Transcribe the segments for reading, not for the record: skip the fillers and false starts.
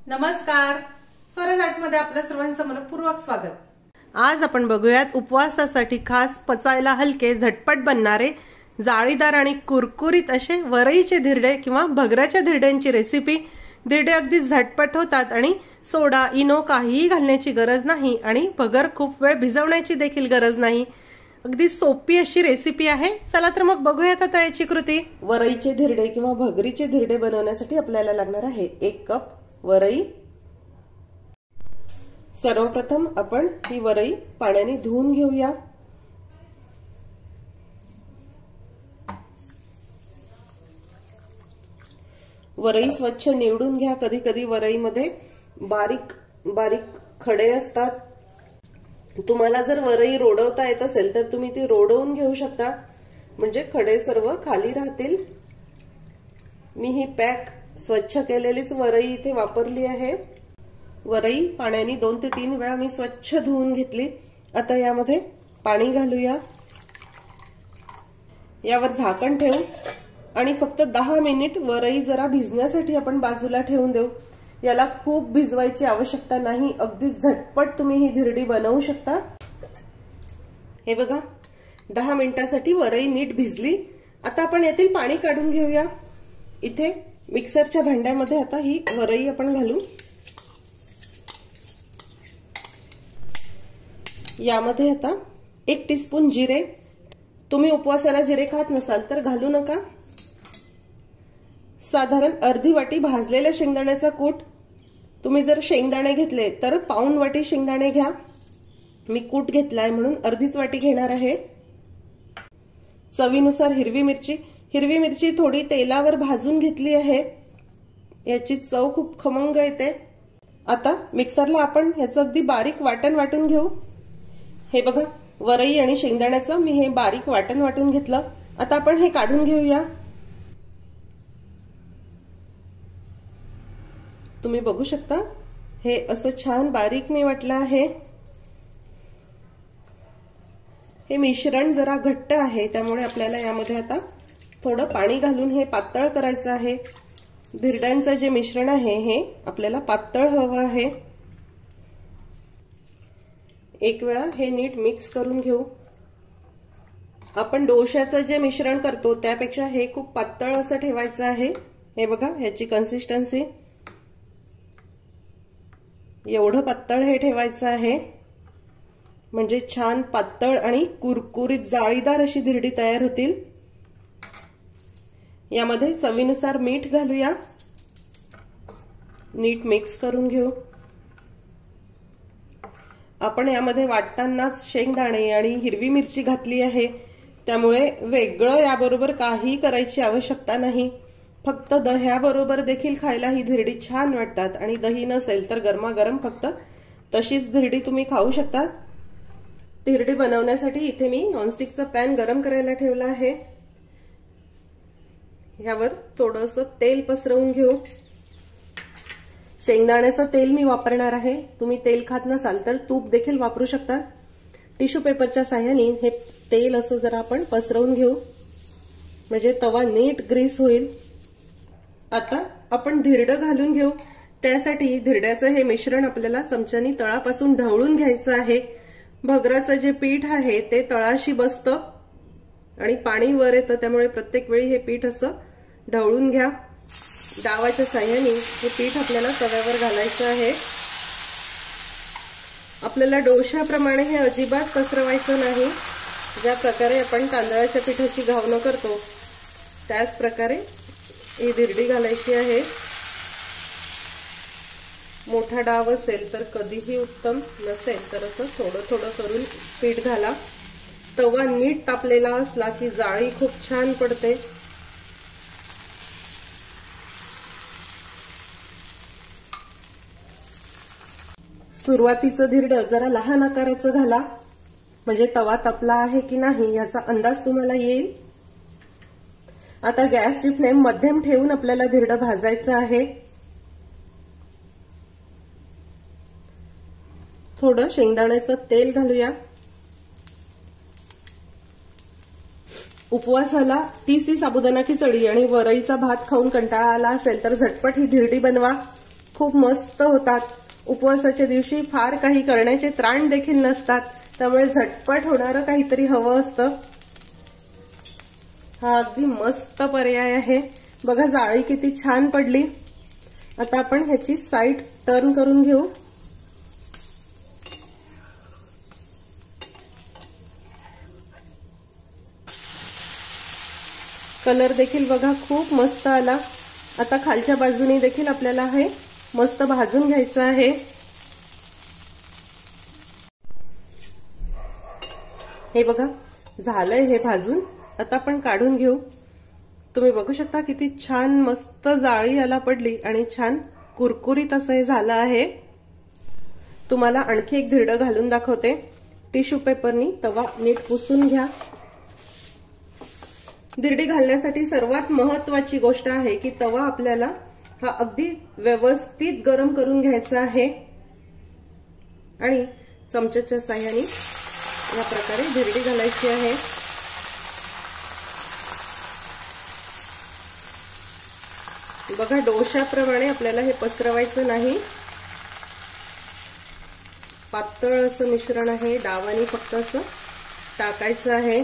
नमस्कार, स्वराज आर्टमध्ये आपल्या सर्वांचं मनपूर्वक स्वागत। आज आपण बघूयात उपवासासाठी खास पचायला हलके झटपट बनणारे जाळीदार आणि कुरकुरीत असे वरईचे धिरडे किंवा भगराच्या धिरड्यांची रेसिपी। धिरडे अगदी झटपट होतात आणि सोडा इनो काहीही घालण्याची गरज नाही आणि भगर खूप वेळ भिजवण्याची देखील गरज नाही। अगदी सोपी अशी रेसिपी आहे। चला तर मग बघूयात आता याची कृती। वरईचे धिरडे किंवा भगरीचे धिरडे बनवण्यासाठी आपल्याला लागणार आहे 1 कप वरई। सर्वप्रथम आपण ही वरई पाण्याने धुवून घेऊया। वरई स्वच्छ निवडून घ्या। कधी कधी वरईमध्ये बारीक बारीक खडे असतात। तुम्हाला जर वरई रोडवता येत असेल तर तुम्ही ती रोडवून घेऊ शकता, म्हणजे खडे सर्व खाली राहतील। मी ही पॅक स्वच्छ केलेलीच वरई इथे वापरली आहे। वरई पाण्याने 2 ते 3 वेळा मी स्वच्छ धुवून घेतली। आता यामध्ये पाणी घालूया। यावर झाकण ठेवू आणि फक्त 10 मिनिट वरई जरा भिजण्यासाठी आपण बाजूला ठेवून देऊ। याला खूप भिजवायची आवश्यकता नाही, अगदी झटपट तुम्ही ही धिरडी बनवू शकता। हे बघा, 10 मिनिटांसाठी वरई नीट भिजली। आता आपण यातील पाणी काढून घेऊया। इथे मिक्सरच्या भांड्यामध्ये आता ही वरई आपण घालू। यामध्ये आता 1 टीस्पून जिरे। तुम्ही उपवासाला जिरे खात नसाल तर घालू नका। साधारण अर्धी वाटी भाजलेल्या शेंगदाण्याचा कूट। तुम्ही जर शेंगदाणे घेतले तर पाऊण वाटी शेंगदाणे घ्या। मी कूट घेतलाय म्हणून अर्धीच वाटी घेणार आहे। चवीनुसार हिरवी मिरची। हिरवी मिरची थोडी तेलावर भाजून घेतली आहे, याची चव खूप खमंग येते। आता मिक्सरला आपण याचं अगदी बारीक वाटण वाटून घेऊ। हे बघा, वरई आणि शेंगदाण्याचं मी हे बारीक वाटण वाटून घेतलं। आता आपण हे काढून घेऊया। तुम्ही बघू शकता, हे असं छान बारीक मी वाटलं आहे। हे मिश्रण जरा घट्ट आहे, त्यामुळे आपल्याला यामध्ये आता थोडं पाणी घालून हे पातळ करायचं आहे। धिरड्यांचं जे मिश्रण आहे हे आपल्याला पातळ हवं आहे। एक वेळा हे नीट मिक्स करून घेऊ। आपण डोश्याचं जे मिश्रण करतो त्यापेक्षा हे खूप पातळ असं ठेवायचं आहे। हे बघा, ह्याची कन्सिस्टन्सी एवढं पातळ हे ठेवायचं आहे, म्हणजे छान पातळ आणि कुरकुरीत जाळीदार अशी धिरडी तयार होतील। यामध्ये चवीनुसार मीठ घालूया। नीट मिक्स करून घेऊ। आपण यामध्ये वाटतानाच शेंगदाणे आणि हिरवी मिरची घातली आहे, त्यामुळे वेगळं याबरोबर काही करायची आवश्यकता नाही। फक्त दह्याबरोबर देखील खायला ही धिरडी छान वाटतात आणि दही नसेल तर गरमागरम फक्त तशीच धिरडी तुम्ही खाऊ शकता। धिरडी बनवण्यासाठी इथे मी नॉनस्टिकचा पॅन गरम करायला ठेवला आहे। यावर थोडंसं तेल पसरवून घेऊ। शेंगदाण्याचं तेल मी वापरणार आहे। तुम्ही तेल खात नसाल तर तूप देखील वापरू शकता। टिश्यू पेपरच्या साहाय्याने हे तेल असं जरा आपण पसरवून घेऊ, म्हणजे तवा नीट ग्रीस होईल। आता आपण धिरडं घालून घेऊ। त्यासाठी धिरड्याचं हे मिश्रण आपल्याला चमच्यानी तळापासून ढवळून घ्यायचं आहे। भगराचं जे पीठ आहे ते तळाशी बसतं आणि पाणी वर येतं, त्यामुळे प्रत्येक वेळी हे पीठ असं ढवळून घ्या। डावाच्या साहाय्याने हे पीठ आपल्याला तव्यावर घालायचं आहे। आपल्याला डोश्याप्रमाणे हे अजिबात पसरवायचं नाही। ज्या प्रकारे आपण तांदळाच्या पिठाची घावणं करतो त्याच प्रकारे ही धिरडी घालायची आहे। मोठा डाव असेल तर कधीही उत्तम, नसेल तर असं थोडं थोडं करून पीठ घाला। तवा नीट तापलेला असला की जाळी खूप छान पडते। सुरुवातीचं धिरडं जरा लहान आकाराचं घाला, म्हणजे तवा तापला आहे की नाही याचा अंदाज तुम्हाला येईल। आता गॅसची फ्लेम मध्यम ठेवून आपल्याला धिरडं भाजायचं आहे। थोडं शेंगदाण्याचं तेल घालूया। उपवासाला 30 साबुदाणा खिचडी आणि वरईचा भात खाऊन कंटाळा आला असेल तर झटपट ही धिरडी बनवा। खूप मस्त होतात. उपवासाच्या दिवशी फार काही करण्याचे त्राण देखील नसतात, त्यामुळे झटपट होणारं काहीतरी हवं असतं. हा अगदी मस्त पर्याय आहे. बघा जाळी किती छान पडली. आता आपण ह्याची साईड टर्न करून घेऊ. कलर देखील बघा खूप मस्त आला. आता खालच्या बाजूने देखील आपल्याला हे मस्त भाजून घ्यायचं आहे. हे बघा झालंय हे भाजून. आता आपण काढून घेऊ. तुम्ही बघू शकता किती छान मस्त जाळी याला पडली आणि छान कुरकुरीत असं हे झालं आहे. तुम्हाला आणखी एक धिरडं घालून दाखवते. टिश्यू पेपरनी तवा नीट पुसून घ्या. धिरडी घालण्यासाठी सर्वात महत्वाची गोष्ट आहे की तवा आपल्याला हा अगदी व्यवस्थित गरम करून घ्यायचा आहे आणि चमच्याच्या साहाय्याने या प्रकारे धिरडी घालायची आहे. बघा डोशाप्रमाणे आपल्याला हे पसरवायचं नाही. पातळ असं मिश्रण आहे. डावाने फक्त असं टाकायचं आहे.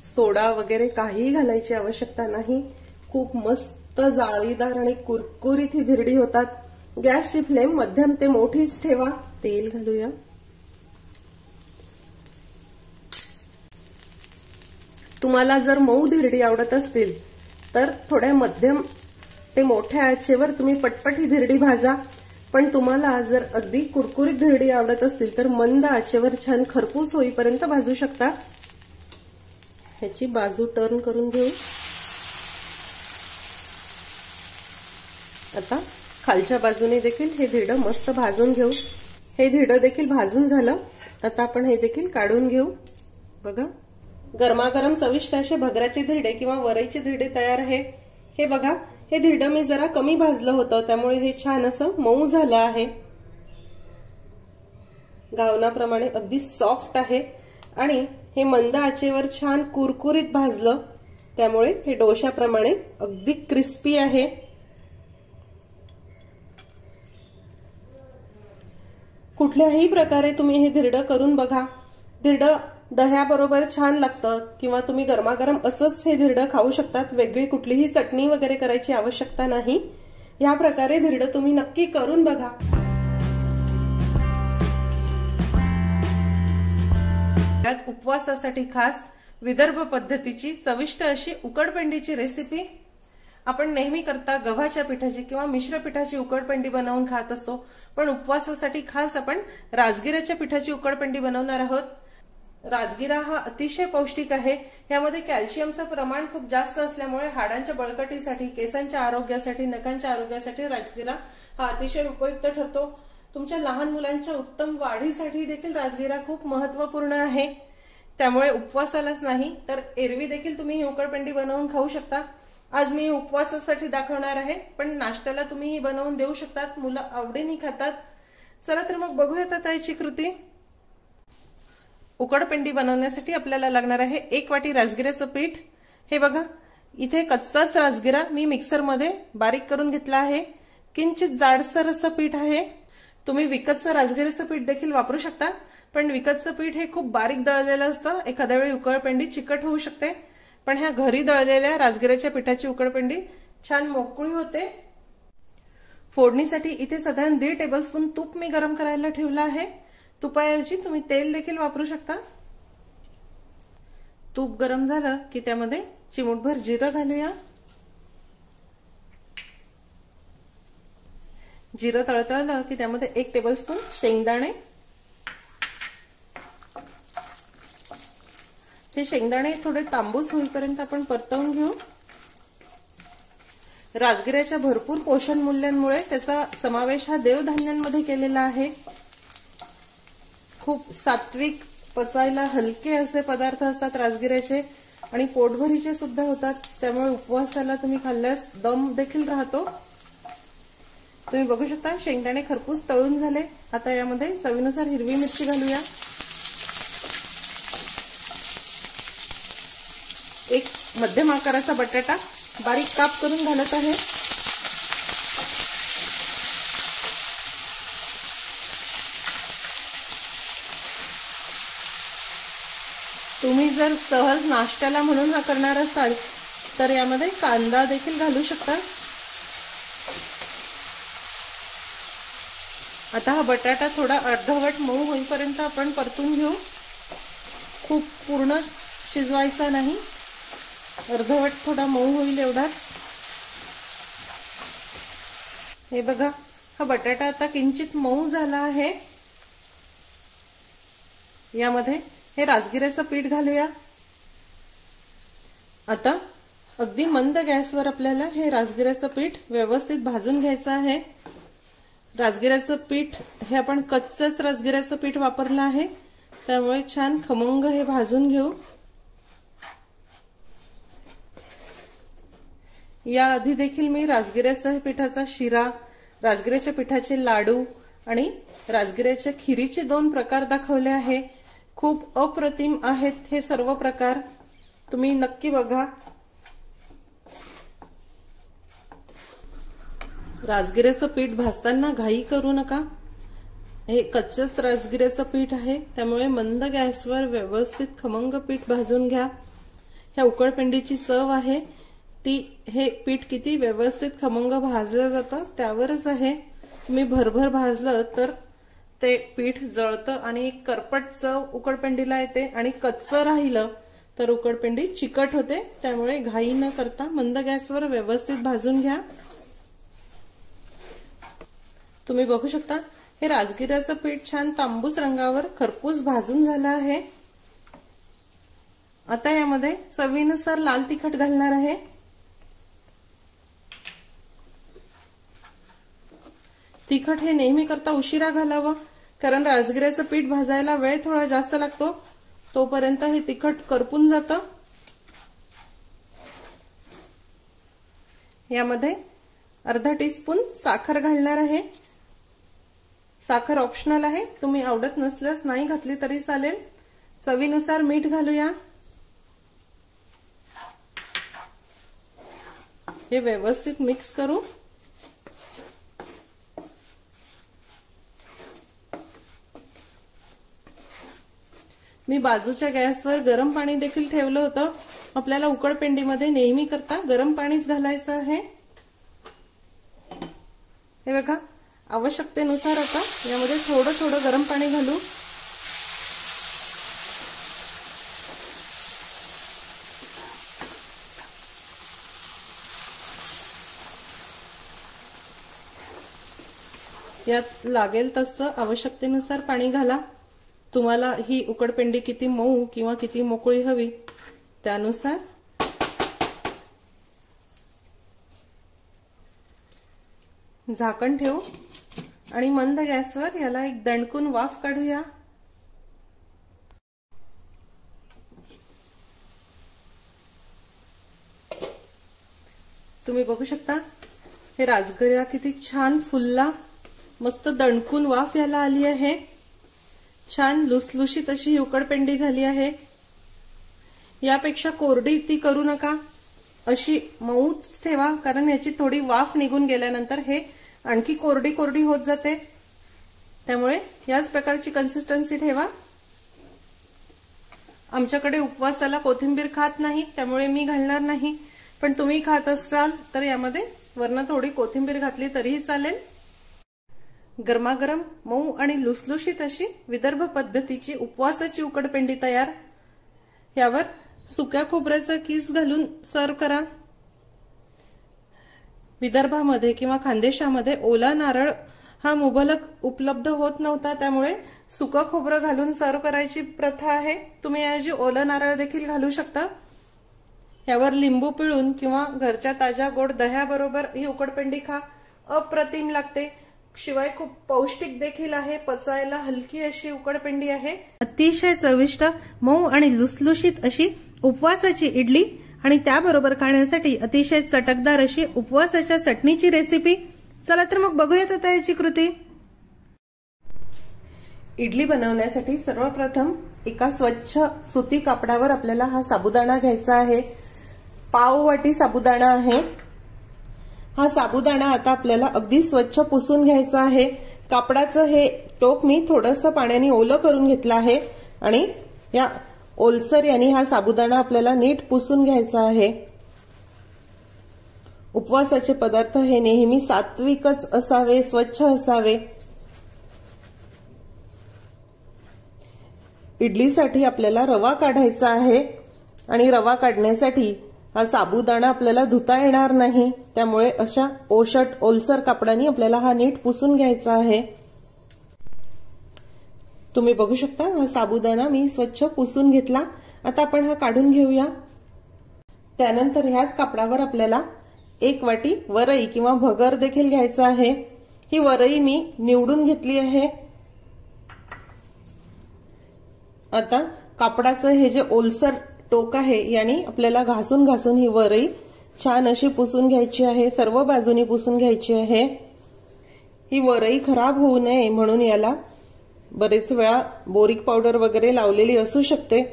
सोडा वगैरे काहीही घालायची आवश्यकता नाही. खूप मस्त जाळीदार आणि कुरकुरीत ही धिरडी होतात. गॅसची फ्लेम मध्यम ते मोठीच ठेवा. तेल घालूया. तुम्हाला जर मऊ धिरडी आवडत असतील तर थोड्या मध्यम ते मोठ्या आचेवर तुम्ही पटपट ही धिरडी भाजा. पण तुम्हाला जर अगदी कुरकुरीत धिरडी आवडत असतील तर मंद आचेवर छान खरपूस होईपर्यंत भाजू शकता. ह्याची बाजू टर्न करून घेऊ. आता खालच्या बाजूने देखील हे धिरडं मस्त भाजून घेऊ. हे धिरडं देखील भाजून झालं. आता आपण हे देखील काढून घेऊ. बघा गरमागरम चविष्ट असे भगराचे धिरडे किंवा वरईचे धिरडे तयार आहे. हे बघा हे धिरडं मी जरा कमी भाजलं होतं, त्यामुळे हे छान असं मऊ झालं आहे. घावनाप्रमाणे अगदी सॉफ्ट आहे आणि हे मंद आचेवर छान कुरकुरीत भाजलं, त्यामुळे हे डोशाप्रमाणे अगदी क्रिस्पी आहे. कुठल्याही प्रकारे तुम्ही हे धिरडं करून बघा. धिरडं दह्याबरोबर छान लागतं किंवा तुम्ही गरमागरम असंच हे धिरडं खाऊ शकतात. वेगळी कुठलीही चटणी वगैरे करायची आवश्यकता नाही. या प्रकारे धिरडं तुम्ही नक्की करून बघा. उपवासासाठी खास विदर्भ पद्धतीची चविष्ट अशी उकडपेंडीची रेसिपी. आपण नेहमी करता गव्हाच्या पिठाची किंवा मिश्र पिठाची उकडपेंडी बनवून खात असतो, पण उपवासासाठी खास आपण राजगिऱ्याच्या पिठाची उकडपेंडी बनवणार आहोत. राजगिरा हा अतिशय पौष्टिक आहे. यामध्ये कॅल्शियमचं प्रमाण खूप जास्त असल्यामुळे हाडांच्या बळकटीसाठी, केसांच्या आरोग्यासाठी, नखांच्या आरोग्यासाठी राजगिरा हा अतिशय उपयुक्त ठरतो. तुमच्या लहान मुलांच्या उत्तम वाढीसाठी देखील राजगिरा खूप महत्वपूर्ण आहे. त्यामुळे उपवासालाच नाही तर एरवी देखील तुम्ही ही उकडपेंडी बनवून खाऊ शकता. आज मी उपवासासाठी दाखवणार आहे, पण नाश्त्याला तुम्ही ही बनवून देऊ शकतात. मुलं आवडीने खातात. चला तर मग बघूयात आता याची कृती. उकडपेंडी बनवण्यासाठी आपल्याला लागणार आहे 1 वाटी राजगिऱ्याचं पीठ. हे बघा इथे कच्चाच राजगिरा मी मिक्सरमध्ये बारीक करून घेतला आहे. किंचित जाडसर असं पीठ आहे. तुम्ही विकतचं राजगिऱ्याचं पीठ देखील वापरू शकता, पण विकतचं पीठ हे खूप बारीक दळलेलं असतं. एखाद्या वेळी उकडपेंडी चिकट होऊ शकते, पण ह्या घरी दळलेल्या राजगिऱ्याच्या पिठाची उकडपेंडी छान मोकळी होते. फोडणीसाठी इथे साधारण 1.5 टेबलस्पून तूप मी गरम करायला ठेवलं आहे. तुपाऐवजी तुम्ही तेल देखील वापरू शकता. तूप गरम झालं की त्यामध्ये चिमूटभर जिरं घालूया. जिरं तळतळलं की त्यामध्ये 1 टेबलस्पून शेंगदाणे. हे शेंगदाणे थोडे तांबूस होईपर्यंत आपण परतवून घेऊ. राजगिऱ्याच्या भरपूर पोषण मूल्यांमुळे त्याचा समावेश हा देवधान्यांमध्ये केलेला आहे. खूप सात्विक, पचायला हलके असे पदार्थ असतात राजगिऱ्याचे आणि पोटभरीचे सुद्धा होतात. त्यामुळे उपवासाला तुम्ही खाल्ल्यास दम देखील राहतो. तुम्ही बघू शकता शेंगदाणे खरपूस तळून झाले. आता यामध्ये चवीनुसार हिरवी मिरची घालूया. एक मध्यम आकाराचा बटाटा बारीक काप करून घालत आहे। तुम्ही जर सहज नाश्त्याला म्हणून हा करणार असाल तर यामध्ये कांदा देखील घालू शकता। आता हा बटाटा थोडा अर्धवट मऊ होईपर्यंत आपण परतून घेऊ। खूप पूर्ण शिजवायचा नाही, अर्धवट थोडा मऊ होईल एवढाच। हे बघा, हा बटाटा आता किंचित मऊ झाला आहे। यामध्ये हे राजगिऱ्याचं पीठ घालूया। आता अगदी मंद गॅसवर आपल्याला हे राजगिऱ्याचं पीठ व्यवस्थित भाजून घ्यायचं आहे। राजगिऱ्याचं पीठ हे आपण कच्चंच राजगिऱ्याचं पीठ वापरलं आहे, त्यामुळे छान खमंग हे भाजून घेऊ। याआधी देखील मी राजगिऱ्याच्या पिठाचा शिरा, राजगिऱ्याच्या पिठाचे लाडू आणि राजगिऱ्याच्या खिरीचे 2 प्रकार दाखवले आहे। खूप अप्रतिम आहेत हे सर्व प्रकार, तुम्ही नक्की बघा। राजगिऱ्याचं पीठ भाजताना घाई करू नका, हे कच्चंच राजगिऱ्याचं पीठ आहे, त्यामुळे मंद गॅसवर व्यवस्थित खमंग पीठ भाजून घ्या। ह्या उकडपेंडीची चव आहे ती हे पीठ किती व्यवस्थित खमंग भाजलं जातं त्यावरच आहे। तुम्ही भरभर भाजलं तर ते पीठ जळतं आणि करपट चव उकडपेंडीला येते, आणि कच्चं राहिलं तर उकडपेंडी चिकट होते। त्यामुळे घाई न करता मंद गॅसवर व्यवस्थित भाजून घ्या। तुम्ही बघू शकता हे राजगिऱ्याचं पीठ छान तांबूस रंगावर खरपूस भाजून झालं आहे। आता यामध्ये चवीनुसार लाल तिखट घालणार आहे। तिखट हे नेहमी करता उशिरा घालावं, कारण राजगिऱ्याचं पीठ भाजायला वेळ थोडा जास्त लागतो, तोपर्यंत हे तिखट करपून जातं। यामध्ये अर्धा टीस्पून साखर घालणार आहे। साखर ऑप्शनल आहे, तुम्ही आवडत नसल्यास नाही घातली तरी चालेल। चवीनुसार मीठ घालूया। हे व्यवस्थित मिक्स करू। मी बाजूच्या गॅसवर गरम पाणी देखील ठेवलं होतं। आपल्याला उकडपेंडीमध्ये नेहमी करता गरम पाणीच घालायचं आहे। हे बघा, आवश्यकतेनुसार आता यामध्ये थोडं थोडं गरम पाणी घालू। यात लागेल तसं आवश्यकतेनुसार पाणी घाला। तुम्हाला ही उकडपेंडी किती मऊ किंवा किती मोकळी हवी त्यानुसार। झाकण ठेवू आणि मंद गॅसवर याला एक दणकून वाफ काढूया। तुम्ही बघू शकता हे राजगिरा किती छान फुलला, मस्त दणकून वाफ याला आली आहे। छान लुसलुशीत अशी ही उकडपेंडी झाली आहे। यापेक्षा कोरडी ती करू नका, अशी मऊच ठेवा, कारण याची थोडी वाफ निघून गेल्यानंतर हे आणखी कोरडी कोरडी होत जाते। त्यामुळे याच प्रकारची कन्सिस्टन्सी ठेवा। आमच्याकडे उपवासाला कोथिंबीर खात नाही, त्यामुळे मी घालणार नाही, पण तुम्ही खात असाल तर यामध्ये वरनं थोडी कोथिंबीर घातली तरीही चालेल। गरमागरम मऊ आणि लुसलुशीत अशी विदर्भ पद्धतीची उपवासाची उकडपेंडी तयार। यावर सुक्या खोबऱ्याचा किस घालून सर्व करा। विदर्भामध्ये किंवा खानदेशामध्ये ओला नारळ हा मुबलक उपलब्ध होत नव्हता, त्यामुळे सुका खोबरं घालून सर्व करायची प्रथा आहे। तुम्ही याऐवजी ओला नारळ देखील घालू शकता। यावर लिंबू पिळून किंवा घरच्या ताज्या गोड दह्याबरोबर ही उकडपेंडी खा, अप्रतिम लागते। शिवाय खूप पौष्टिक देखील आहे, पचायला हलकी अशी उकडपेंडी आहे। अतिशय चविष्ट मऊ आणि लुसलुशीत अशी उपवासाची इडली आणि त्याबरोबर खाण्यासाठी अतिशय चटकदार अशी उपवासाच्या चटणीची रेसिपी। चला तर मग बघूयात आता याची कृती। इडली बनवण्यासाठी सर्वप्रथम एका स्वच्छ सुती कापडावर आपल्याला हा साबुदाणा घ्यायचा आहे। पाव वाटी साबुदाणा आहे। हा साबुदाणा आता आपल्याला अगदी स्वच्छ पुसून घ्यायचा आहे। कापडाचं हे टोक मी थोडंसं पाण्याने ओलं करून घेतलं आहे आणि या ओलसर याने हा साबुदाणा आपल्याला नीट पुसून घ्यायचा आहे। उपवासाचे पदार्थ हे नेहमी सात्विकच असावे, स्वच्छ असावे। इडलीसाठी आपल्याला रवा काढायचा आहे आणि रवा काढण्यासाठी हा साबुदाणा आपल्याला धुता येणार नाही, त्यामुळे अशा ओशट ओलसर कापडाने आपल्याला हा नीट पुसून घ्यायचा आहे। तुम्ही बघू शकता हा साबुदाणा मी स्वच्छ पुसून घेतला। आता आपण हा काढून घेऊया। त्यानंतर ह्याच कापडावर आपल्याला 1 वाटी वरई किंवा भगर देखील घ्यायचं आहे। ही वरई मी निवडून घेतली आहे। आता कापडाचं हे जे ओलसर टोक आहे याने आपल्याला घासून घासून ही वरई छान अशी पुसून घ्यायची आहे, सर्व बाजूनी पुसून घ्यायची आहे। ही वरई खराब होऊ नये म्हणून याला बरेच वेळा बोरिक पावडर वगैरे लावलेली असू शकते,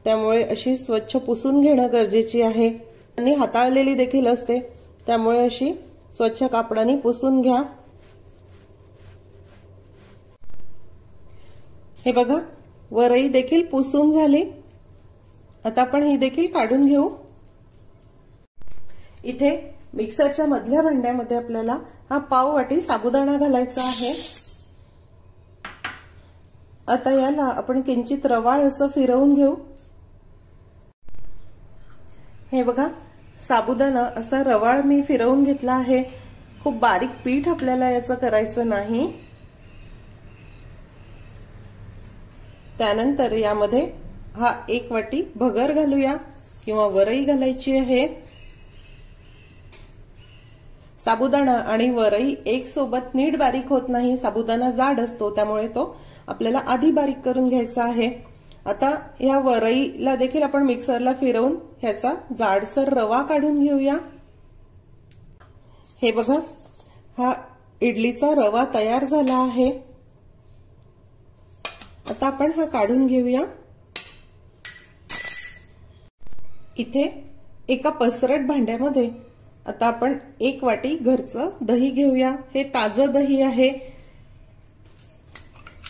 त्यामुळे अशी स्वच्छ पुसून घेणं गरजेची आहे आणि हाताळलेली देखील असते, त्यामुळे अशी स्वच्छ कापडाने पुसून घ्या। हे बघा वरई देखील पुसून झाली। आता आपण ही देखील काढून घेऊ। इथे मिक्सरच्या मधल्या भांड्यामध्ये आपल्याला हा पाव वाटी साबुदाणा घालायचा आहे। आता याला आपण किंचित रवाळ असं फिरवून घेऊ। हे बघा साबुदाणा असा रवाळ मी फिरवून घेतला आहे। खूप बारीक पीठ आपल्याला याचं करायचं नाही। त्यानंतर यामध्ये हा 1 वाटी भगर घालूया किंवा वरई घालायची आहे। साबुदाणा आणि वरई एक सोबत नीट बारीक होत नाही, साबुदाणा जाड असतो, त्यामुळे तो आपल्याला आधी बारीक करून घ्यायचा आहे। आता या वरईला देखील आपण मिक्सरला फिरवून ह्याचा जाडसर रवा काढून घेऊया। हे बघा हा इडलीचा रवा तयार झाला आहे। आता आपण हा काढून घेऊया। इथे एका पसरट भांड्यामध्ये आता आपण 1 वाटी घरचं दही घेऊया। हे ताजं दही आहे।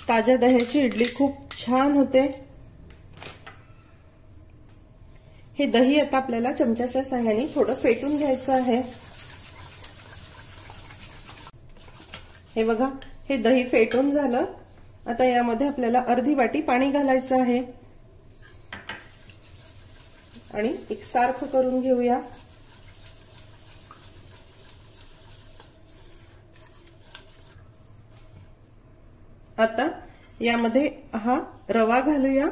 ताज्या दह्याची इडली खूप छान होते। हे दही आता आपल्याला चमच्याच्या साहाय्याने थोडं फेटून घ्यायचं आहे। हे बघा हे दही फेटून झालं। आता यामध्ये आपल्याला अर्धी वाटी पाणी घालायचं आहे आणि एकसारखं करून घेऊया। आता यामध्ये हा रवा घालूया।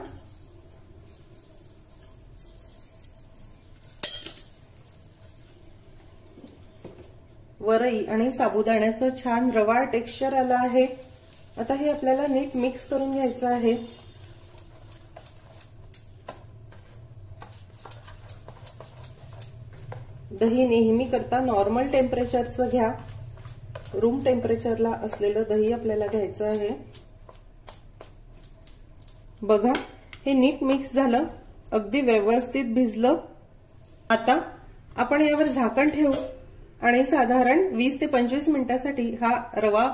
वरई आणि साबुदाण्याचं छान रवाळ टेक्स्चर आलं आहे। आता हे आपल्याला नीट मिक्स करून घ्यायचं आहे। दही नेहमी करता नॉर्मल टेम्परेचरचं घ्या। रूम टेम्परेचरला असलेलं दही आपल्याला घ्यायचं आहे। बघा हे नीट मिक्स झालं, अगदी व्यवस्थित भिजलं। आता आपण यावर झाकण ठेवू आणि साधारण 20 ते 25 मिनिटांसाठी हा रवा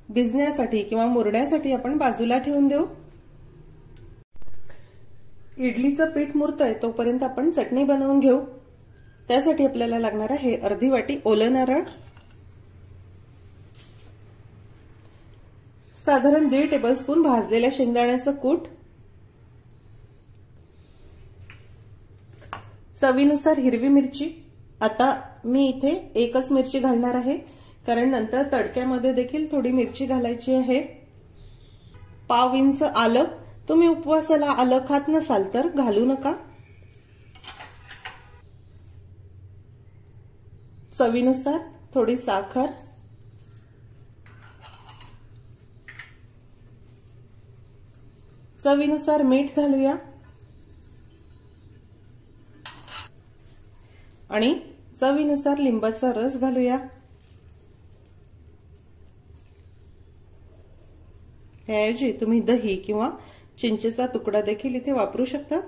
भिजण्यासाठी किंवा मुरण्यासाठी आपण बाजूला ठेवून देऊ। इडलीचं पीठ मुरतंय तोपर्यंत आपण चटणी बनवून घेऊ। त्यासाठी आपल्याला लागणार आहे अर्धी वाटी ओलं नारळ, साधारण 1.5 टेबलस्पून भाजलेल्या शेंगदाण्याचं कूट, चवीनुसार हिरवी मिरची। आता मी इथे एकच मिरची घालणार आहे, कारण नंतर तडक्यामध्ये देखील थोडी मिरची घालायची आहे। पाव इंच आलं, तुम्ही उपवासाला आलं खात नसाल तर घालू नका। चवीनुसार थोडी साखर, चवीनुसार मीठ घालूया आणि चवीनुसार लिंबाचा रस घालूया। याऐवजी तुम्ही दही किंवा चिंचेचा तुकडा देखील इथे वापरू शकता।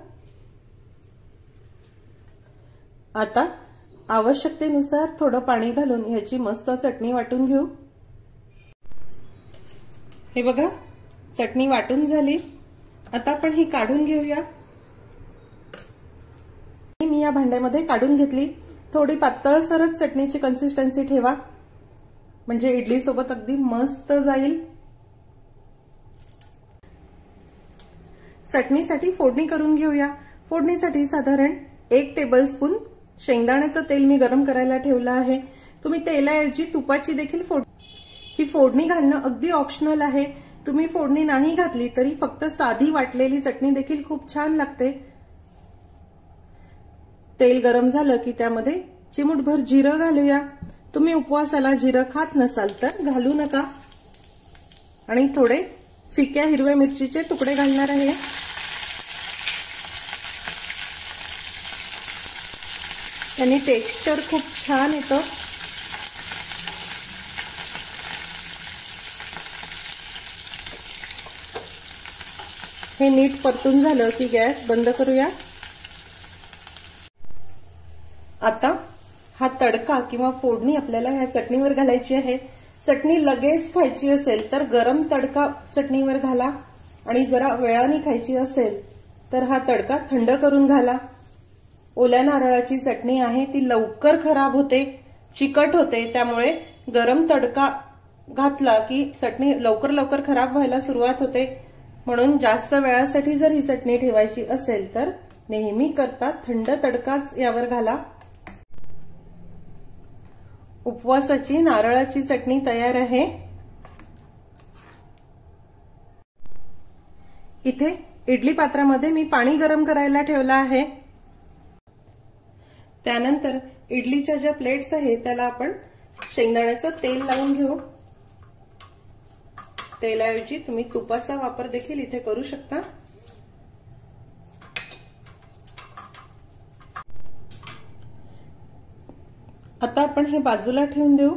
आता आवश्यकतेनुसार थोडं पाणी घालून ह्याची मस्त चटणी वाटून घेऊ। हे बघा, चटणी वाटून झाली। आता आपण ही काढून घेऊया। मी या भांड्यामध्ये काढून घेतली। थोडी पातळसरच चटणीची कन्सिस्टन्सी ठेवा, म्हणजे इडली सोबत अगदी मस्त जाईल। चटणीसाठी फोडणी करून घेऊया। फोडणीसाठी साधारण 1 टेबलस्पून शेंगदाण्याचं तेल मी गरम करायला ठेवलं आहे। तुम्ही तेलाऐवजी तुपाची देखील ही फोडणी घालणं अगदी ऑप्शनल आहे। तुम्ही फोडणी नाही घातली तरी फक्त साधी वाटलेली चटणी देखील खूप छान लागते। तेल गरम झालं की त्यामध्ये चिमूटभर जिरं घालूया। तुम्ही उपवासाला जिरं खात नसाल तर घालू नका। आणि थोडे फिक्या हिरव्या मिरचीचे तुकडे घालणार आहे। त्याने टेक्स्चर खूप छान येतं। हे नीट परतून झालं की गॅस बंद करूया। आता हा तडका किंवा फोडणी आपल्याला ह्या चटणीवर घालायची आहे। चटणी लगेच खायची असेल तर गरम तडका चटणीवर घाला, आणि जरा वेळाने खायची असेल तर हा तडका थंड करून घाला। ओल्या नारळाची चटणी आहे ती लवकर खराब होते, चिकट होते, त्यामुळे गरम तडका घातला की चटणी लवकर खराब व्हायला सुरुवात होते। म्हणून जास्त वेळासाठी जर ही चटणी ठेवायची असेल तर नेहमी करता थंड तडकाच यावर घाला। उपवासाची नारळाची चटणी तयार आहे। इथे इडली पात्रामध्ये मी पाणी गरम करायला ठेवलं आहे। त्यानंतर इडलीच्या ज्या प्लेट्स आहेत त्याला आपण शेंगदाण्याचं तेल लावून घेऊ। तेलाऐवजी तुम्ही तुपाचा वापर देखील इथे करू शकता। आता आपण हे बाजूला ठेवून देऊ।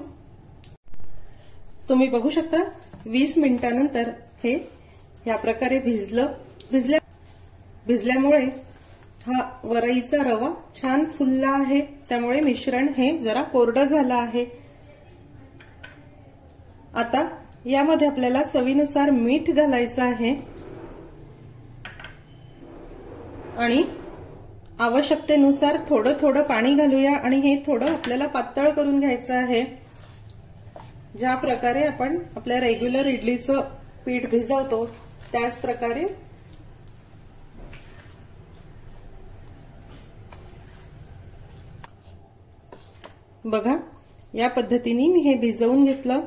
तुम्ही बघू शकता 20 मिनिटांनंतर हे या प्रकारे भिजल्यामुळे हा वरईचा रवा छान फुलला आहे, त्यामुळे मिश्रण हे जरा कोरडं झालं आहे। आता यामध्ये आपल्याला चवीनुसार मीठ घालायचं आहे आणि आवश्यकतेनुसार थोडं पाणी घालूया आणि हे थोडं आपल्याला पातळ करून घ्यायचं आहे। ज्या प्रकारे आपण आपल्या रेग्युलर इडलीचं पीठ भिजवतो त्याच प्रकारे बघा, या पद्धतीने मी हे भिजवून घेतलं।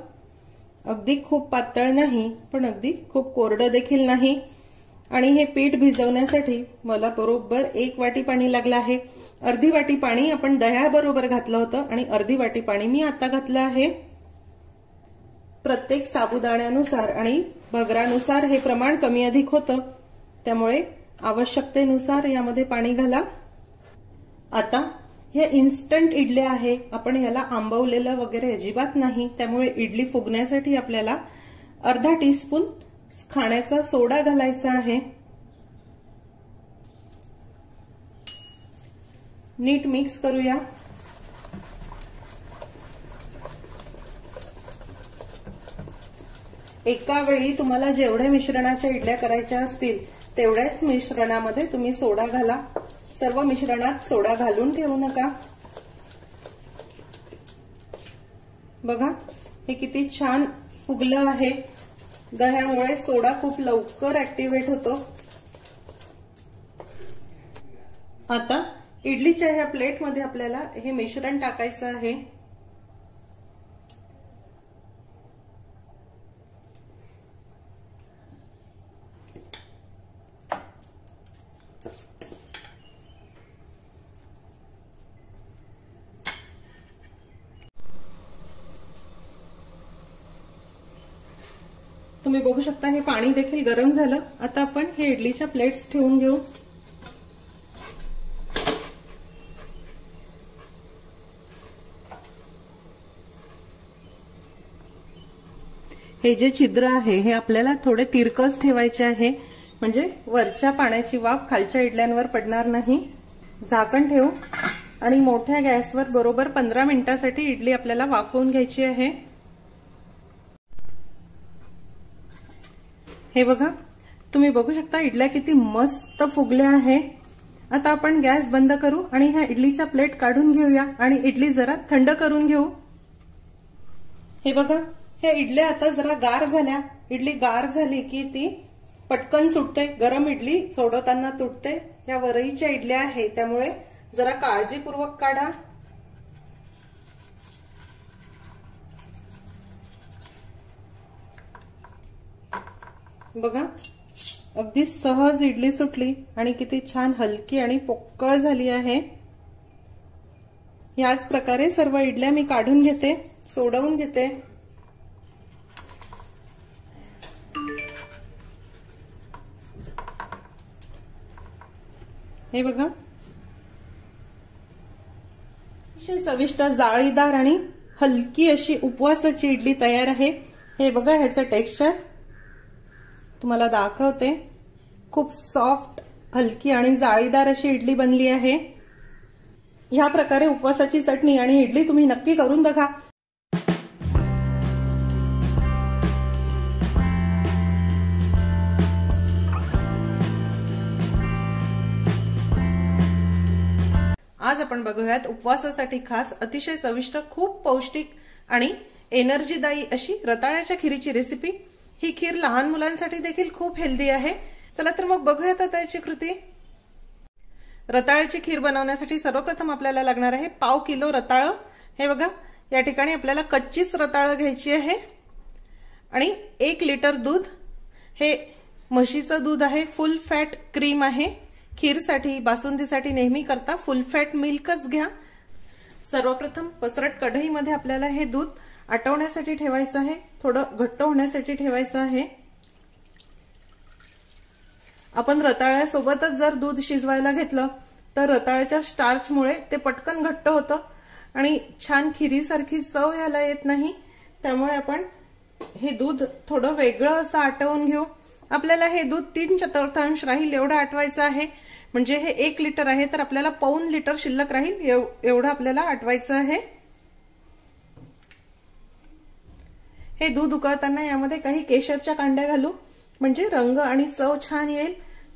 अगदी खूप पातळ नाही पण अगदी खूप कोरडं देखील नाही। आणि हे पीठ भिजवण्यासाठी मला बरोबर 1 वाटी पाणी लागलं आहे। अर्धी वाटी पाणी आपण दह्याबरोबर घातलं होतं आणि अर्धी वाटी पाणी मी आता घातलं आहे। प्रत्येक साबुदाण्यानुसार आणि भगरानुसार हे प्रमाण कमी अधिक होतं, त्यामुळे आवश्यकतेनुसार यामध्ये पाणी घाला। आता हे इन्स्टंट इडली आहे, आपण याला आंबवलेलं वगैरे अजिबात नाही, त्यामुळे इडली फुगण्यासाठी आपल्याला अर्धा टीस्पून खाण्याचा सोडा घालायचा आहे। नीट मिक्स करूया। एका वेळी तुम्हाला जेवढ्या मिश्रणाच्या इडल्या करायच्या असतील तेवढ्याच मिश्रणामध्ये तुम्ही सोडा घाला। सर्व मिश्रणात सोडा घालून ठेवू नका। बघा, हे किती छान फुगलं आहे। दह्यामुळे सोडा खूप लवकर ऍक्टिव्हेट होतो। आता इडलीच्या ह्या प्लेटमध्ये आपल्याला हे मिश्रण टाकायचं आहे। तुम्ही बघू शकता हे पाणी देखील गरम झालं। आता आपण हे इडलीच्या प्लेट्स ठेवून घेऊ। हे जे छिद्र आहे हे आपल्याला थोडे तिरकस ठेवायचे आहे, म्हणजे वरच्या पाण्याची वाफ खालच्या इडल्यांवर पडणार नाही। झाकण ठेवू आणि मोठ्या गॅसवर बरोबर 15 मिनिटांसाठी इडली आपल्याला वाफवून घ्यायची आहे। हे बघा, तुम्ही बघू शकता इडल्या किती मस्त फुगल्या आहे। आता आपण गॅस बंद करू आणि ह्या इडलीच्या प्लेट काढून घेऊया आणि इडली जरा थंड करून घेऊ। हे बघा, ह्या इडल्या आता जरा गार झाल्या। इडली गार झाली की ती पटकन सुटते, गरम इडली सोडवताना तुटते। ह्या वरईच्या इडल्या आहे त्यामुळे जरा काळजीपूर्वक काढा। बघा, अगदी सहज इडली सुटली आणि किती छान हलकी आणि पोकळ झाली आहे। याच प्रकारे सर्व इडल्या मी काढून घेते, सोडवून घेते। हे बघा, अशी चविष्ट जाळीदार आणि हलकी अशी उपवासाची इडली तयार आहे। हे बघा, ह्याचं टेक्स्चर तुम्हाला दाखवते। खूप सॉफ्ट, हलकी आणि जाळीदार अशी इडली बनली आहे। ह्या प्रकारे उपवासाची चटणी आणि इडली तुम्ही नक्की करून बघा। आज आपण बघूयात उपवासासाठी खास अतिशय चविष्ट, खूप पौष्टिक आणि एनर्जीदायी अशी रताळ्याच्या खिरीची रेसिपी। ही खीर लहान मुलांसाठी देखील खूप हेल्दी आहे। चला तर मग बघूयात आता याची कृती। रताळ्याची खीर बनवण्यासाठी सर्वप्रथम आपल्याला लागणार आहे पाव किलो रताळं। हे बघा, या ठिकाणी आपल्याला कच्चीच रताळं घ्यायची आहे आणि 1 लिटर दूध। हे म्हशीचं दूध आहे, फुल फॅट क्रीम आहे। खीरसाठी, बासुंदीसाठी नेहमी करता फुल फॅट मिल्कच घ्या। सर्वप्रथम पसरट कढईमध्ये आपल्याला हे दूध आटवण्यासाठी ठेवायचं आहे, थोडं घट्ट होण्यासाठी ठेवायचं आहे। आपण रताळ्यासोबतच जर दूध शिजवायला घेतलं तर रताळ्याच्या स्टार्चमुळे ते पटकन घट्ट होतं आणि छान खिरीसारखी चव यायला येत नाही। त्यामुळे आपण हे दूध थोडं वेगळं असं आटवून घेऊ। आपल्याला हे दूध 3/4 राहील एवढं आटवायचं आहे। म्हणजे हे 1 लिटर आहे तर आपल्याला पाऊण लिटर शिल्लक राहील एवढं आपल्याला आटवायचं आहे। हे दूध उकळताना यामध्ये काही केशरच्या कांड्या घालू, म्हणजे रंग आणि चव छान येईल।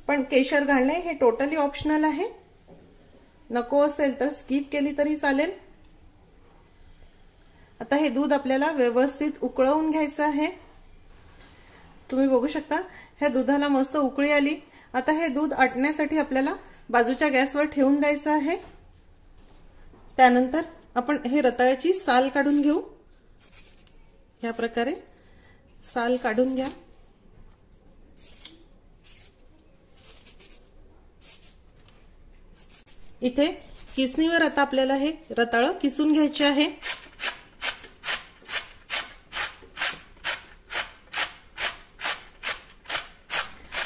पण केशर घालणे हे टोटली ऑप्शनल आहे, नको असेल तर स्किप केली तरी चालेल। आता हे दूध आपल्याला व्यवस्थित उकळवून घ्यायचं आहे। तुम्ही बघू शकता ह्या दुधाला मस्त उकळी आली। आता हे दूध आटण्यासाठी आपल्याला बाजूच्या गॅसवर ठेवून द्यायचं आहे। त्यानंतर आपण हे रताळ्याची साल काढून घेऊ। या प्रकारे साल काढून घ्या। इथे किसणीवर आता आपल्याला हे रताळं किसून घ्यायचे आहे।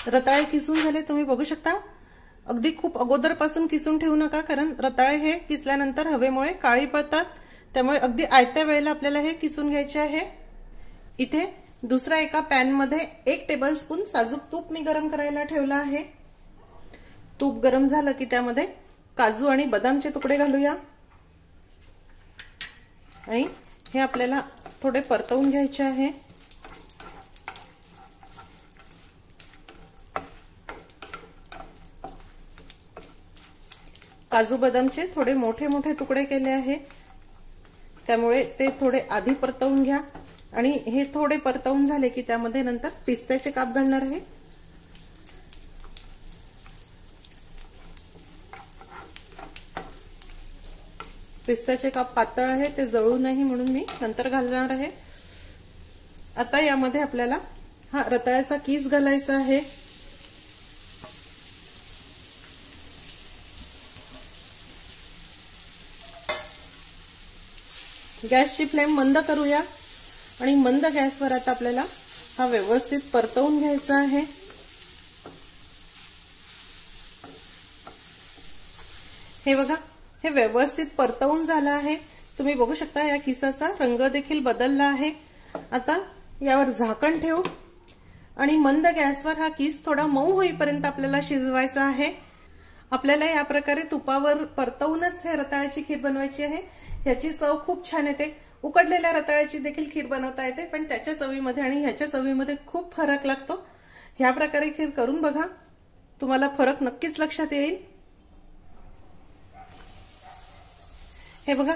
रताळे किसून झाले, तुम्ही बघू शकता। अगदी खूप अगोदरपासून किसून ठेवू नका, कारण रताळे हे किसल्यानंतर हवेमुळे काळी पडतात। त्यामुळे अगदी आयत्या वेळेला आपल्याला हे किसून घ्यायचे आहे। इथे दुसऱ्या एका पॅन मध्ये 1 टेबलस्पून साजूक तूप मी गरम करायला ठेवलं आहे। तूप गरम झालं की त्यामध्ये काजू आणि बदामचे तुकडे घालूया आणि हे आपल्याला थोडे परतवून घ्यायचे आहे। काजू बदामचे थोडे मोठे मोठे तुकडे केले आहे, त्यामुळे ते थोडे आधी परतवून घ्या आणि हे थोडे परतवून झाले की त्यामध्ये नंतर पिस्त्याचे काप घालणार आहे। पिस्त्याचे काप पातळ आहे, ते जळू नये म्हणून मी नंतर घालणार आहे। आता यामध्ये आपल्याला हा रताळ्याचा किस घालायचा आहे। गॅसची फ्लेम मंद करूया आणि मंद गॅसवर आता आपल्याला हा व्यवस्थित परतवून घ्यायचा आहे। हे बघा, हे व्यवस्थित परतवून झालं आहे। तुम्ही बघू शकता या किसाचा रंग देखील बदलला आहे। आता यावर झाकण ठेवू आणि मंद गॅसवर हा किस थोडा मऊ होईपर्यंत आपल्याला शिजवायचा आहे। आपल्याला या प्रकारे तुपावर परतवूनच हे रताळ्याची खीर बनवायची आहे। ह्याची चव खूप छान येते। उकडलेल्या रताळ्याची देखील खीर बनवता येते, पण त्याच्या चवीमध्ये आणि ह्याच्या चवीमध्ये खूप फरक लागतो। ह्या प्रकारे खीर करून बघा, तुम्हाला फरक नक्कीच लक्षात येईल। हे बघा,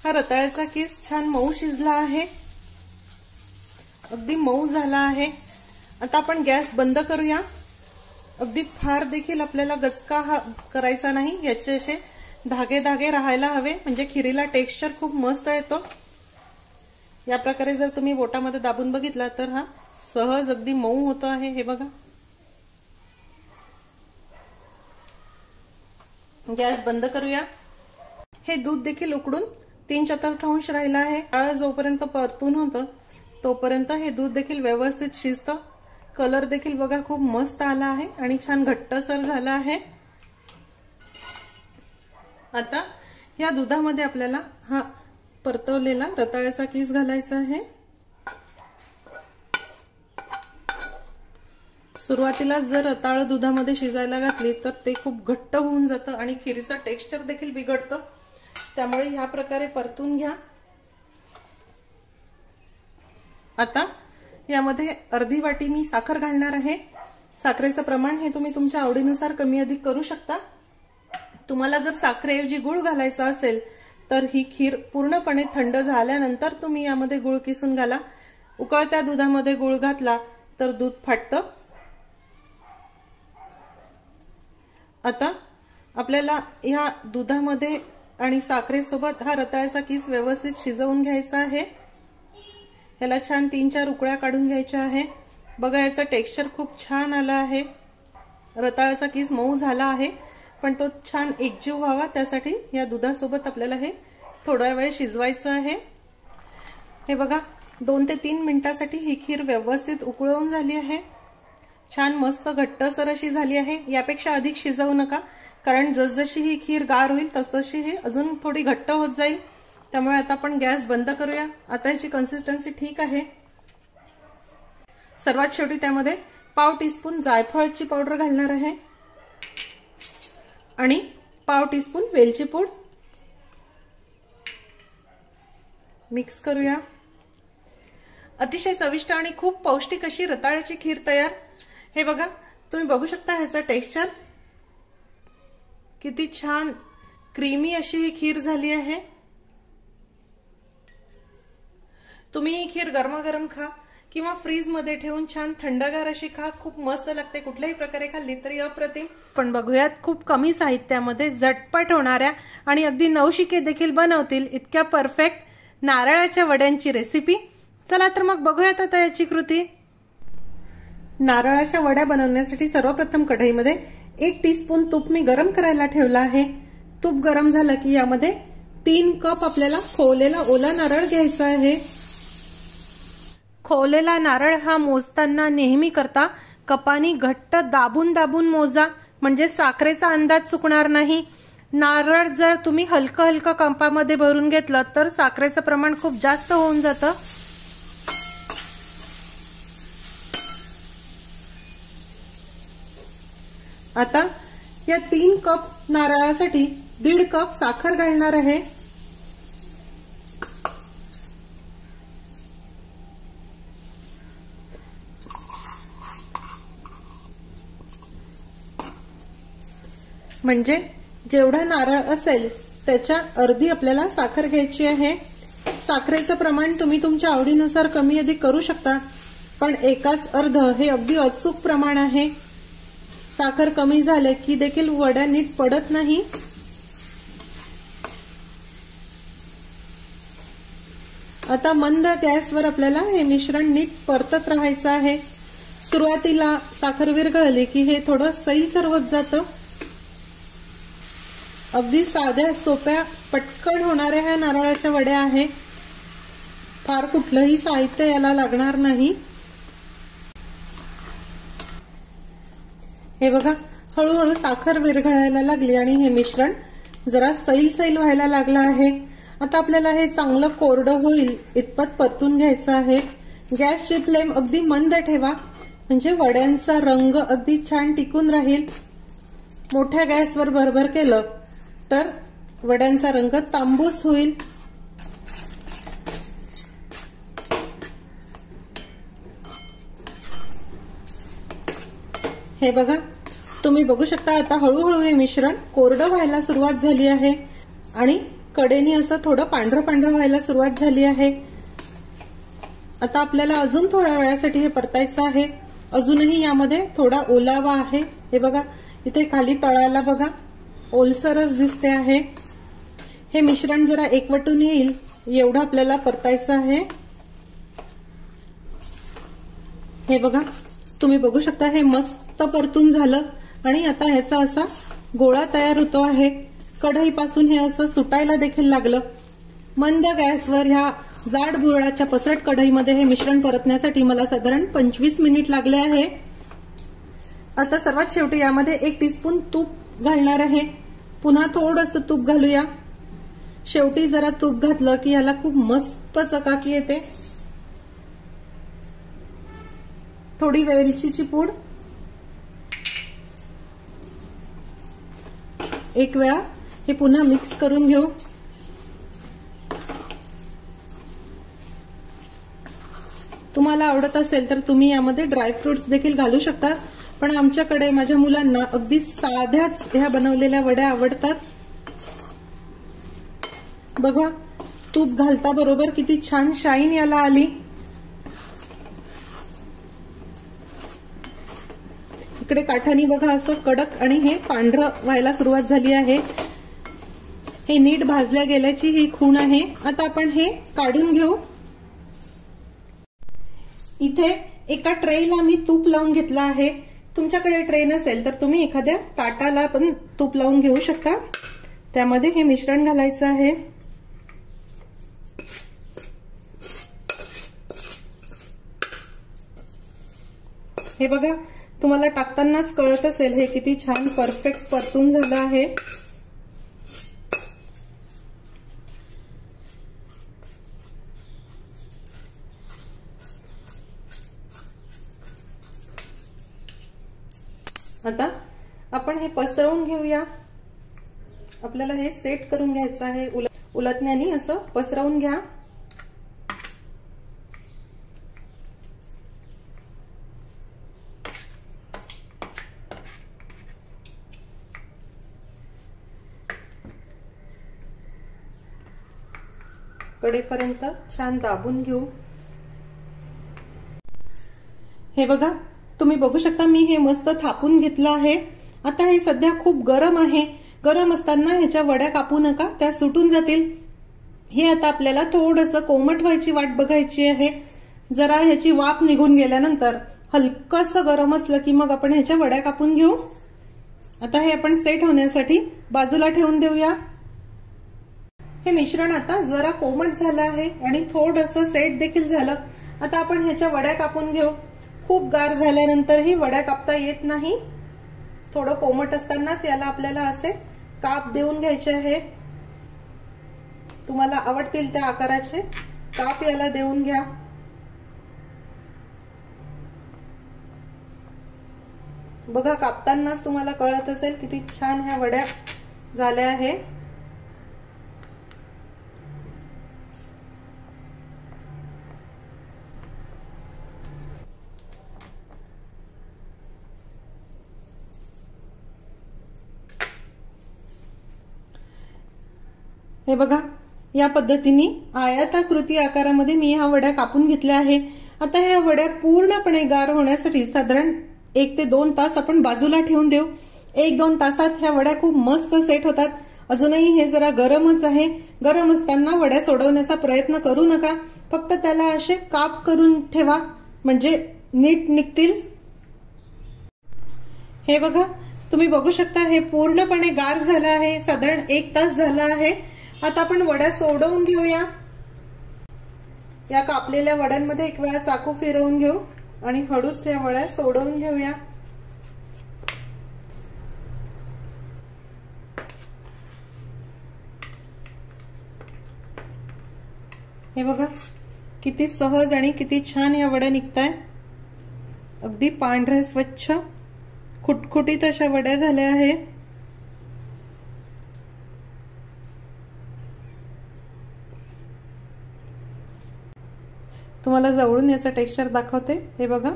हा रताळ्याचा किस छान मऊ शिजला आहे, अगदी मऊ झाला आहे। आता आपण गॅस बंद करूया। अगदी फार देखील आपल्याला गचका करायचा नाही, याचे असे धागे धागे राहायला हवे, म्हणजे खिरीला टेक्स्चर खूप मस्त येतो। या प्रकारे जर तुम्ही बोटामध्ये दाबून बघितला तर हा सहज अगदी मऊ होतो आहे। हे बघा, गॅस बंद करूया। हे दूध देखील उकडून 3/4 राहिला आहे। डाळ जोपर्यंत परतून होतं तोपर्यंत हे दूध देखील व्यवस्थित शिजतं। कलर देखील बघा खूप मस्त आला आहे आणि छान घट्टसर झाला आहे। आता या दुधामध्ये आपल्याला हा परतवलेला रताळ्याचा किस घालायचा आहे। सुरुवातीला जर रताळं दुधामध्ये शिजायला घातली तर ते खूप घट्ट होऊन जातं आणि खिरीचं टेक्स्चर देखील बिघडतं, त्यामुळे ह्या प्रकारे परतून घ्या। आता यामध्ये अर्धी वाटी मी साखर घालणार आहे। साखरेचं प्रमाण हे तुम्ही तुमच्या आवडीनुसार कमी अधिक करू शकता। तुम्हाला जर साखरेऐवजी गुळ घालायचा असेल तर ही खीर पूर्णपणे थंड झाल्यानंतर तुम्ही यामध्ये गुळ किसून घाला। उकळत्या दुधामध्ये गुळ घातला तर दूध फाटतं। आता आपल्याला ह्या दुधामध्ये आणि साखरेसोबत हा रताळ्याचा किस व्यवस्थित शिजवून घ्यायचा आहे। याला छान 3-4 उकळ्या काढून घ्यायच्या आहे। बघा, याचं टेक्स्चर खूप छान आलं आहे। रताळ्याचा किस मऊ झाला आहे, पण तो छान एकजीव व्हावा त्यासाठी या दुधासोबत आपल्याला हे थोडा वेळ शिजवायचं आहे। हे बघा, 2 ते 3 मिनिटांसाठी ही खीर व्यवस्थित उकळवून झाली आहे। छान मस्त घट्टसर अशी झाली आहे। यापेक्षा अधिक शिजवू नका, कारण जसजशी ही खीर गार होईल तसतशी ही अजून थोडी घट्ट होत जाईल। त्यामुळे आता आपण गॅस बंद करूया। आता याची कन्सिस्टन्सी ठीक आहे। सर्वात शेवटी त्यामध्ये पाव टीस्पून जायफळची पावडर घालणार आहे आणि पाव टीस्पून वेलची पूड मिक्स करूया। अतिशय चविष्ट आणि खूप पौष्टिक अशी रताळ्याची खीर तयार। हे बघा, तुम्ही बघू शकता ह्याचं टेक्स्चर किती छान क्रीमी अशी ही खीर झाली आहे। तुम्ही ही खीर गरमागरम खा किंवा फ्रीज मध्ये ठेवून छान थंडगार अशी खा, खूप मस्त लागते। कुठल्याही प्रकारे खाल्ली तरी अप्रतिम। पण बघूयात खूप कमी साहित्यामध्ये झटपट होणाऱ्या आणि अगदी नवशिके देखील बनवतील इतक्या परफेक्ट नारळाच्या वड्यांची रेसिपी। चला तर मग बघूयात आता याची कृती। नारळाच्या वड्या बनवण्यासाठी सर्वप्रथम कढईमध्ये 1 टीस्पून तूप मी गरम करायला ठेवला आहे। तूप गरम झालं की यामध्ये 3 कप आपल्याला खोवलेला ओला नारळ घ्यायचा आहे। खोवलेला नारळ हा मोजताना नेहमी करता कपानी घट्ट दाबून दाबून मोजा, म्हणजे साखरेचा अंदाज चुकणार नाही। नारळ जर तुम्ही हलकं हलकं कपामध्ये भरून घेतलं तर साखरेचं प्रमाण खूप जास्त होऊन जातं। आता या 3 कप नारळासाठी 1.5 कप साखर घालणार आहे। म्हणजे जेवढा नारळ असेल त्याच्या अर्धी आपल्याला साखर घ्यायची आहे। साखरेचं प्रमाण तुम्ही तुमच्या आवडीनुसार कमी अधिक करू शकता, पण एकाच अर्ध हे अगदी अचूक प्रमाण आहे। साखर कमी झाले की देखील वड्या नीट पडत नाही। आता मंद गॅसवर आपल्याला हे मिश्रण नीट परतत राहायचं आहे। सुरुवातीला साखर विरघळली की हे थोडं सैलसर होत जातं। अगदी साध्या सोप्या पटकन होणाऱ्या ह्या नारळाच्या वड्या आहे। फार कुठलंही साहित्य याला लागणार नाही। हे बघा, हळूहळू साखर विरघळायला लागली आणि हे मिश्रण जरा सैल व्हायला लागलं आहे। आता आपल्याला हे चांगलं कोरडं होईल इतपत परतून घ्यायचं आहे। गॅसची फ्लेम अगदी मंद ठेवा, म्हणजे वड्यांचा रंग अगदी छान टिकून राहील। मोठ्या गॅसवर भरभर केलं तर वड्यांचा रंग तांबूस होईल. हे बघा, तुम्ही बघू शकता आता हळूहळू हे मिश्रण कोरडं व्हायला सुरुवात झाली आहे आणि कडेने असं थोडं पांढरं पांढरं व्हायला सुरुवात झाली आहे. आता आपल्याला अजून थोड्या वेळासाठी हे परतायचं आहे. अजूनही यामध्ये थोडा ओलावा आहे. हे बघा, इथे खाली तळाला बघा ओलसरच दिसते आहे. हे मिश्रण जरा एकवटून येईल एवढं आपल्याला परतायचं आहे. हे बघा, तुम्ही बघू शकता हे मस्त परतून झालं आणि आता ह्याचा असा गोळा तयार होतो आहे. कढईपासून हे असं सुटायला देखील लागलं. मंद गॅसवर ह्या जाड बुरळाच्या पसरट कढईमध्ये हे मिश्रण परतण्यासाठी मला साधारण 25 मिनिट लागले आहे. आता सर्वात शेवटी यामध्ये 1 टीस्पून तूप घालणार आहे. पुन्हा थोडंसं तूप घालूया. शेवटी जरा तूप घातलं की याला खूप मस्त चकाकी येते. थोडी वेलचीची पूड, एक वेळा हे पुन्हा मिक्स करून घेऊ. तुम्हाला आवडत असेल तर तुम्ही यामध्ये ड्रायफ्रुट्स देखील घालू शकता, पण आमच्याकडे माझ्या मुलांना अगदी साध्याच ह्या बनवलेल्या वड्या आवडतात. बघा, तूप घालता बरोबर किती छान शाईन याला आली. इकडे काठानी बघा असं कडक आणि हे पांढरं व्हायला सुरुवात झाली आहे. हे नीट भाजल्या गेल्याची ही खूण आहे. आता आपण हे काढून घेऊ. इथे एका ट्रेला मी तूप लावून घेतलं आहे. तुमच्याकडे ट्रे नसेल तर तुम्ही एखाद्या ताटाला पण तूप लावून घेऊ शकता. त्यामध्ये हे मिश्रण घालायचं आहे. हे बघा, तुम्हाला टाकतानाच कळत असेल हे किती छान परफेक्ट परतून झालं आहे. आता आपण हे पसरवून घेऊया. आपल्याला हे सेट करून घ्यायचं आहे. उलटण्याने असं पसरवून घ्या. कडेपर्यंत छान दाबून घेऊ. हे बघा, तुम्ही बघू शकता मी हे मस्त थापून घेतलं आहे. आता हे सध्या खूप गरम आहे. गरम असताना ह्याच्या वड्या कापू नका, त्या सुटून जातील. हे आता आपल्याला थोडंसं कोमट व्हायची वाट बघायची आहे. जरा ह्याची वाफ निघून गेल्यानंतर हलकसं गरम असलं की मग आपण ह्याच्या वड्या कापून घेऊ. आता हे आपण सेट होण्यासाठी बाजूला ठेवून देऊया. हे मिश्रण आता जरा कोमट झालं आहे आणि थोडंसं सेट देखील झालं. आता आपण ह्याच्या वड्या कापून घेऊ. खूप गार झाल्यानंतरही वड्या कापता येत नाही. थोडं कोमट असतानाच याला आपल्याला असे काप देऊन घ्यायचे आहे. तुम्हाला आवडतील त्या आकाराचे काप याला देऊन घ्या. बघा, कापतानाच तुम्हाला कळत असेल किती छान ह्या वड्या झाल्या आहे. हे बघा, या पद्धतीने आयताकृती आकारामध्ये मी ह्या वड्या कापून घेतल्या आहे. आता ह्या वड्या पूर्णपणे गार होण्यासाठी साधारण 1 ते 2 तास आपण बाजूला ठेवून देऊ. 1-2 तासात ह्या वड्या खूप मस्त सेट होतात. अजूनही हे जरा गरमच आहे. गरम असताना वड्या सोडवण्याचा प्रयत्न करू नका. फक्त त्याला असे काप करून ठेवा, म्हणजे नीट निघतील. हे बघा, तुम्ही बघू शकता हे पूर्णपणे गार झालं आहे. साधारण 1 तास झाला आहे. आता आपण वड्या सोडवून घेऊया. या कापलेल्या वड्यांमध्ये एक वेळा चाकू फिरवून घेऊ आणि हळूच या वड्या सोडवून घेऊया. हे बघा, किती सहज आणि किती छान या वड्या निघताय. अगदी पांढऱ्या स्वच्छ खुटखुटीत अशा वड्या झाल्या आहेत. तुम्हाला जवळून याचं टेक्स्चर दाखवते, हे बघा।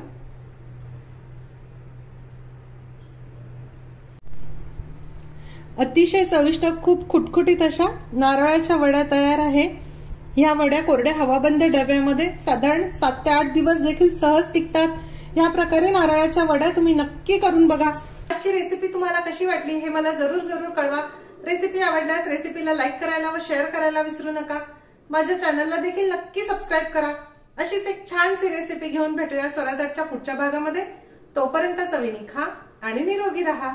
अतिशय चविष्ट, खूप खुटखुटीत अशा नारळाच्या वड्या तयार आहे। ह्या वड्या कोरड्या हवाबंद डब्यामध्ये साधारण 7 ते 8 दिवस देखील सहज टिकतात। ह्या प्रकारे नारळाच्या वड्या तुम्ही नक्की करून बघा। आजची रेसिपी तुम्हाला कशी वाटली हे मला जरूर कळवा। रेसिपी आवडल्यास रेसिपीला लाईक करायला व शेअर करायला विसरू नका। माझ्या चॅनलला देखील नक्की सबस्क्राईब करा। अशीच एक छानशी रेसिपी घेऊन भेटूया स्वराजच्या पुढच्या भागामध्ये। तोपर्यंत चवीने खा आणि निरोगी राहा।